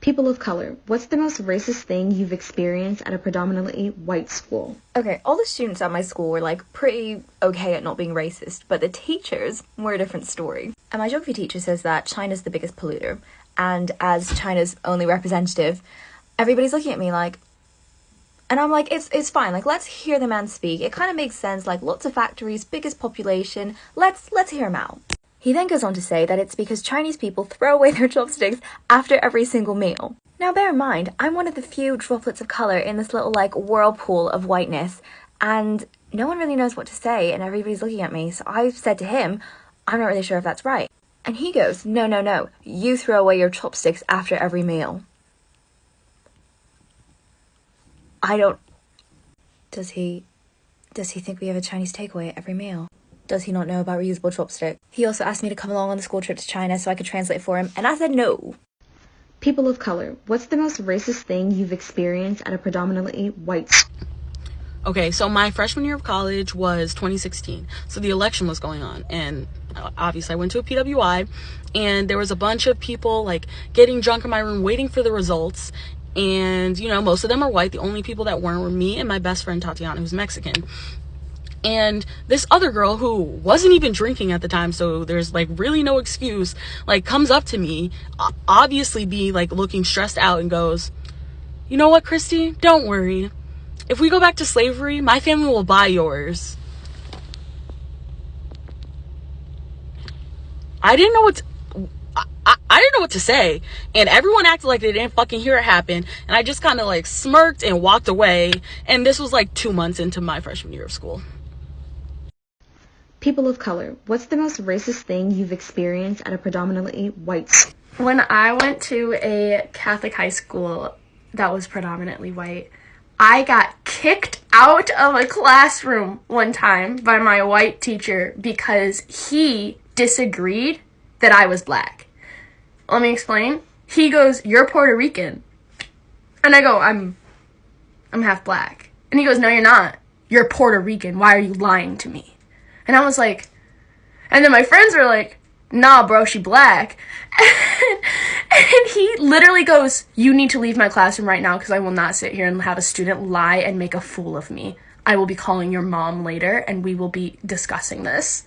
People of color, what's the most racist thing you've experienced at a predominantly white school? Okay, all the students at my school were like pretty okay at not being racist, but the teachers were a different story. And my geography teacher says that China's the biggest polluter, and as China's only representative, everybody's looking at me like, and I'm like, it's fine, like, let's hear the man speak. It kind of makes sense, like, lots of factories, biggest population, let's hear him out. He then goes on to say that it's because Chinese people throw away their chopsticks after every single meal. Now bear in mind, I'm one of the few droplets of colour in this little, like, whirlpool of whiteness, and no one really knows what to say, and everybody's looking at me, so I said to him, I'm not really sure if that's right. And he goes, no, you throw away your chopsticks after every meal. Does he think we have a Chinese takeaway at every meal? Does he not know about reusable chopsticks? He also asked me to come along on the school trip to China so I could translate for him, and I said no. People of color, what's the most racist thing you've experienced at a predominantly white school? Okay, so my freshman year of college was 2016, so the election was going on, and obviously I went to a PWI, and there was a bunch of people, like, getting drunk in my room waiting for the results, and, you know, most of them are white. The only people that weren't were me and my best friend Tatiana, who's Mexican. And this other girl who wasn't even drinking at the time, so there's like really no excuse, like comes up to me, obviously be like looking stressed out, and goes, you know what, Christy, don't worry. If we go back to slavery, my family will buy yours. I didn't know what to say, and everyone acted like they didn't fucking hear it happen, and I just kind of like smirked and walked away, and this was like 2 months into my freshman year of school. People of color, what's the most racist thing you've experienced at a predominantly white school? When I went to a Catholic high school that was predominantly white, I got kicked out of a classroom one time by my white teacher because he disagreed that I was black. Let me explain. He goes, "You're Puerto Rican." And I go, I'm half black. And he goes, "No, you're not. You're Puerto Rican. Why are you lying to me?" And I was like, and then my friends were like, "Nah, bro, she black." And he literally goes, "You need to leave my classroom right now because I will not sit here and have a student lie and make a fool of me. I will be calling your mom later and we will be discussing this."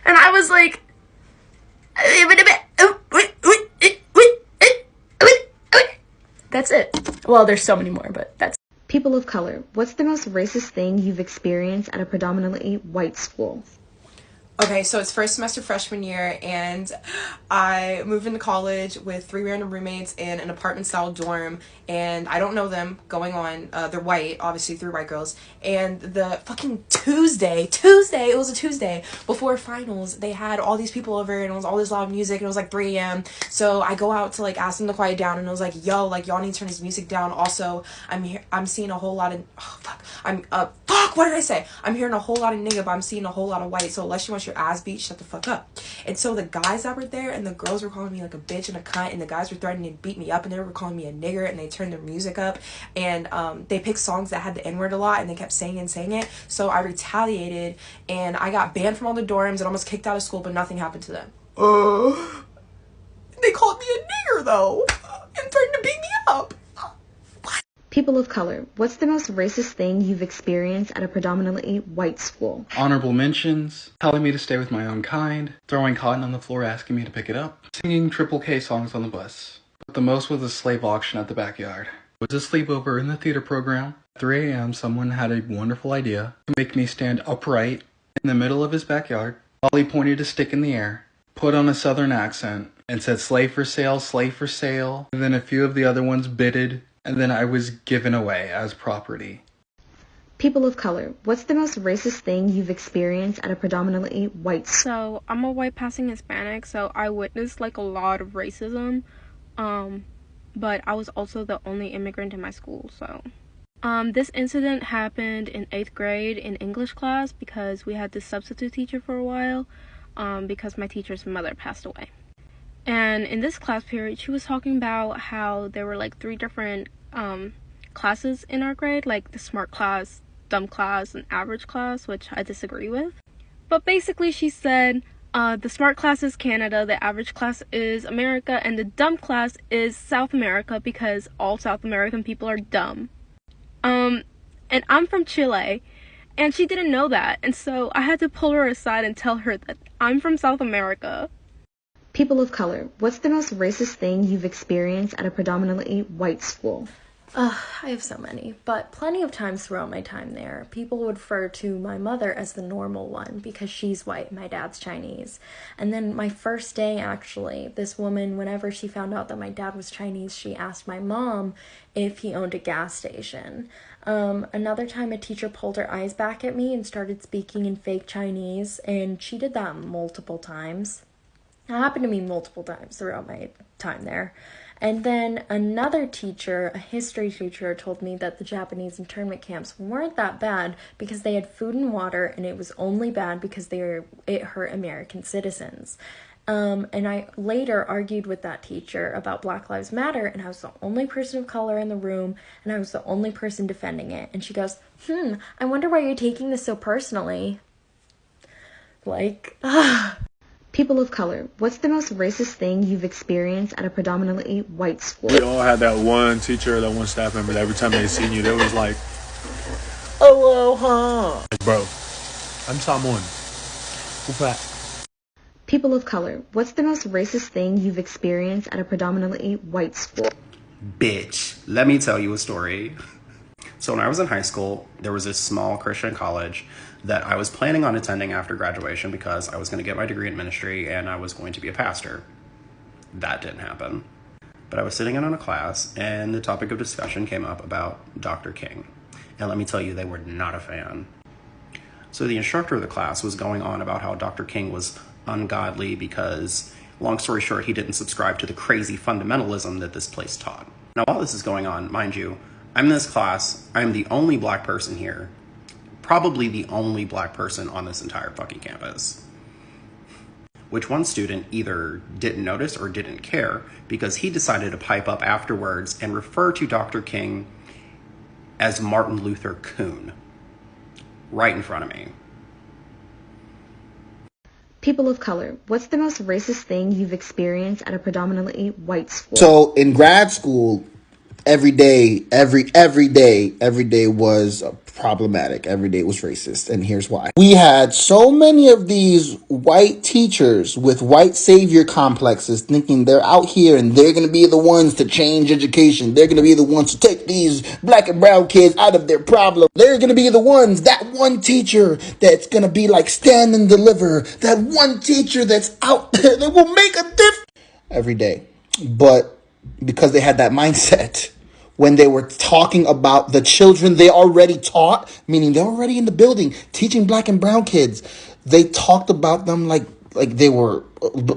And I was like, that's it. Well, there's so many more, but that's People of color, what's the most racist thing you've experienced at a predominantly white school? Okay, so it's first semester freshman year, and I moved into college with 3 random roommates in an apartment-style dorm, and I don't know them going on. They're white, obviously 3 white girls, and the fucking Tuesday, it was a Tuesday, before finals, they had all these people over, and it was all this loud music, and it was like 3 a.m., so I go out to, like, ask them to quiet down, and I was like, yo, like, y'all need to turn this music down. Also, I'm seeing a whole lot of, what did I say? I'm hearing a whole lot of nigga, but I'm seeing a whole lot of white, so unless you want your ass beat, shut the fuck up. And so the guys that were there and the girls were calling me like a bitch and a cunt, and the guys were threatening to beat me up, and they were calling me a nigger, and they turned their music up, and they picked songs that had the N-word a lot, and they kept saying it. So I retaliated, and I got banned from all the dorms and almost kicked out of school, but nothing happened to them. They called me a nigger though, and threatened to beat me up. People of color, what's the most racist thing you've experienced at a predominantly white school? Honorable mentions, telling me to stay with my own kind, throwing cotton on the floor asking me to pick it up, singing Triple K songs on the bus. But the most was a slave auction at the backyard. It was a sleepover in the theater program. At 3 a.m. someone had a wonderful idea to make me stand upright in the middle of his backyard while he pointed a stick in the air, put on a southern accent, and said slave for sale, and then a few of the other ones bidded, and then I was given away as property. People of color, what's the most racist thing you've experienced at a predominantly white school? So, I'm a white passing Hispanic, so I witnessed like a lot of racism, but I was also the only immigrant in my school, so. This incident happened in 8th grade in English class because we had this substitute teacher for a while, because my teacher's mother passed away. And in this class period, she was talking about how there were like 3 different classes in our grade, like the smart class, dumb class, and average class, which I disagree with. But basically she said, The smart class is Canada, the average class is America, and the dumb class is South America because all South American people are dumb. And I'm from Chile, and she didn't know that, and so I had to pull her aside and tell her that I'm from South America. People of color, what's the most racist thing you've experienced at a predominantly white school? I have so many, but plenty of times throughout my time there, people would refer to my mother as the normal one because she's white, my dad's Chinese. And then my first day, actually, this woman, whenever she found out that my dad was Chinese, she asked my mom if he owned a gas station. Another time, a teacher pulled her eyes back at me and started speaking in fake Chinese, and she did that multiple times. It happened to me multiple times throughout my time there. And then another teacher, a history teacher, told me that the Japanese internment camps weren't that bad because they had food and water, and it was only bad because it hurt American citizens. And I later argued with that teacher about Black Lives Matter, and I was the only person of color in the room, and I was the only person defending it. And she goes, I wonder why you're taking this so personally. People of color, what's the most racist thing you've experienced at a predominantly white school? We all had that one teacher, that one staff member that every time they seen you, they was like, aloha. Like, bro, I'm Samoan. People of color, what's the most racist thing you've experienced at a predominantly white school? Bitch, let me tell you a story. So when I was in high school, there was this small Christian college that I was planning on attending after graduation because I was going to get my degree in ministry and I was going to be a pastor. That didn't happen. But I was sitting in on a class and the topic of discussion came up about Dr. King. And let me tell you, they were not a fan. So the instructor of the class was going on about how Dr. King was ungodly because, long story short, he didn't subscribe to the crazy fundamentalism that this place taught. Now, while this is going on, mind you, I'm in this class, I'm the only black person here, probably the only black person on this entire fucking campus. Which one student either didn't notice or didn't care because he decided to pipe up afterwards and refer to Dr. King as Martin Luther Coon, right in front of me. People of color, what's the most racist thing you've experienced at a predominantly white school? So in grad school, every day was problematic. Every day was racist. And here's why. We had so many of these white teachers with white savior complexes thinking they're out here and they're going to be the ones to change education. They're going to be the ones to take these black and brown kids out of their problem. They're going to be the ones, that one teacher that's going to be like stand and deliver. That one teacher that's out there that will make a difference every day. But because they had that mindset, when they were talking about the children they already taught, meaning they're already in the building teaching black and brown kids, they talked about them like they were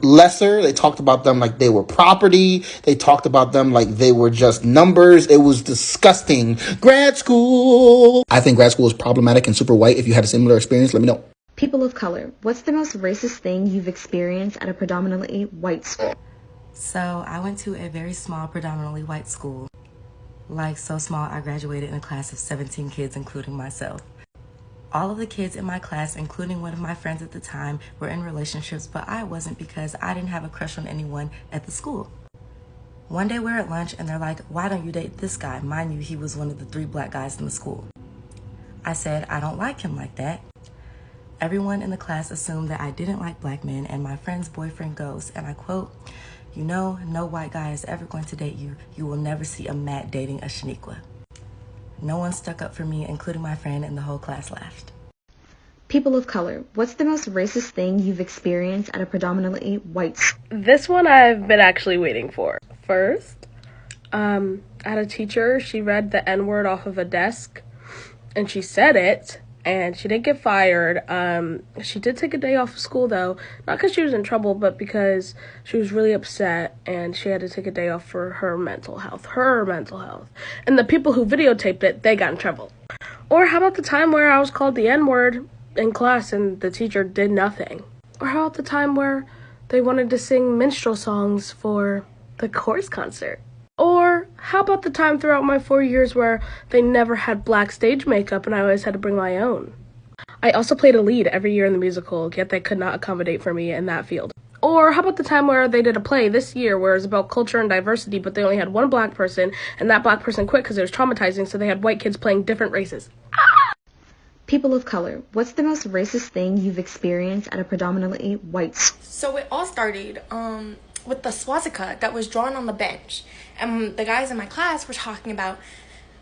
lesser. They talked about them like they were property. They talked about them like they were just numbers. It was disgusting. Grad school. I think grad school is problematic and super white. If you had a similar experience, let me know. People of color, what's the most racist thing you've experienced at a predominantly white school? So I went to a very small, predominantly white school. Like, so small, I graduated in a class of 17 kids, including myself. All of the kids in my class, including one of my friends at the time, were in relationships, but I wasn't because I didn't have a crush on anyone at the school. One day we're at lunch and they're like, why don't you date this guy? Mind you, he was one of the 3 black guys in the school. I said, I don't like him like that. Everyone in the class assumed that I didn't like black men, and my friend's boyfriend goes, and I quote, "You know, no white guy is ever going to date you. You will never see a Matt dating a Shaniqua." No one stuck up for me, including my friend, and the whole class laughed. People of color, what's the most racist thing you've experienced at a predominantly white school? This one I've been actually waiting for. First, I had a teacher, she read the N-word off of a desk, and she said it, and she didn't get fired. She did take a day off of school, though, not because she was in trouble, but because she was really upset, and she had to take a day off for her mental health. And the people who videotaped it, they got in trouble. Or how about the time where I was called the N-word in class and the teacher did nothing? Or how about the time where they wanted to sing minstrel songs for the chorus concert? Or how about the time throughout my 4 years where they never had black stage makeup and I always had to bring my own? I also played a lead every year in the musical, yet they could not accommodate for me in that field. Or how about the time where they did a play this year where it was about culture and diversity, but they only had one black person, and that black person quit because it was traumatizing, so they had white kids playing different races. People of color, what's the most racist thing you've experienced at a predominantly white school? So it all started with the swastika that was drawn on the bench. And the guys in my class were talking about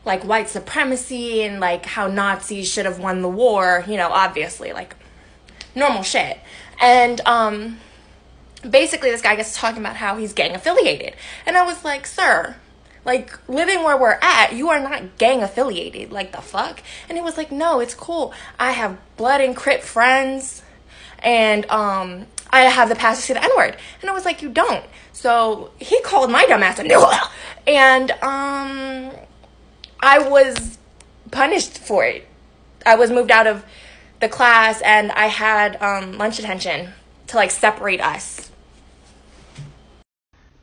like white supremacy and like how Nazis should have won the war, you know, obviously, like normal shit. And basically this guy gets talking about how he's gang affiliated. And I was like, sir, like living where we're at, you are not gang affiliated. Like the fuck? And he was like, no, it's cool. I have blood and Crip friends, and I have the pass to say the N-word. And I was like, you don't. So he called my dumb ass a nigga, and I was punished for it. I was moved out of the class, and I had lunch detention to like separate us.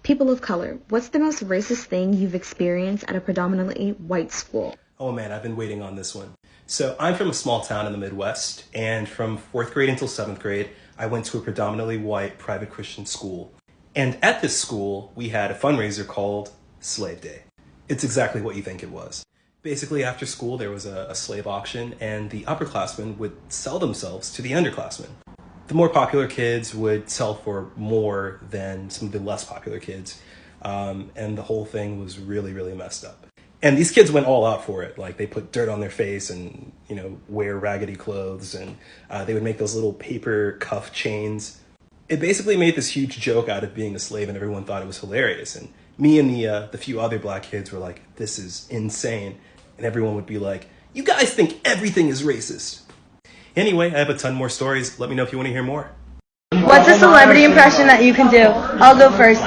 People of color, what's the most racist thing you've experienced at a predominantly white school? Oh man, I've been waiting on this one. So I'm from a small town in the Midwest, and from 4th grade until 7th grade, I went to a predominantly white private Christian school. And at this school, we had a fundraiser called Slave Day. It's exactly what you think it was. Basically, after school, there was a slave auction, and the upperclassmen would sell themselves to the underclassmen. The more popular kids would sell for more than some of the less popular kids, and the whole thing was really, really messed up. And these kids went all out for it. Like, they put dirt on their face and, you know, wear raggedy clothes, and they would make those little paper cuff chains. It basically made this huge joke out of being a slave, and everyone thought it was hilarious. And me and the few other black kids were like, this is insane. And everyone would be like, you guys think everything is racist. Anyway, I have a ton more stories. Let me know if you want to hear more. What's a celebrity impression that you can do? I'll go first.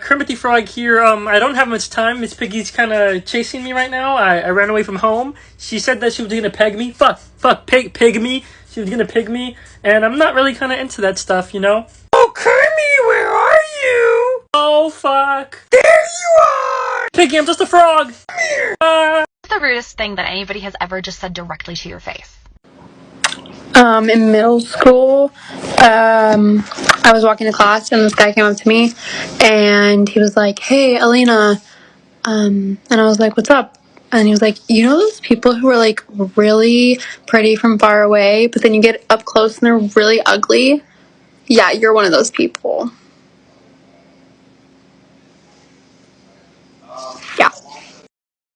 Kermit the Frog here. I don't have much time. Miss Piggy's kind of chasing me right now. I ran away from home. She said that she was gonna peg me. Pig me. She was gonna pig me, and I'm not really kind of into that stuff, you know? Oh, Kermit, where are you? Oh, fuck. There you are! Piggy, I'm just a frog. Come here. What's the rudest thing that anybody has ever just said directly to your face? In middle school, I was walking to class and this guy came up to me and he was like, hey, Alina, and I was like, what's up? And he was like, you know those people who are like really pretty from far away, but then you get up close and they're really ugly? Yeah, you're one of those people.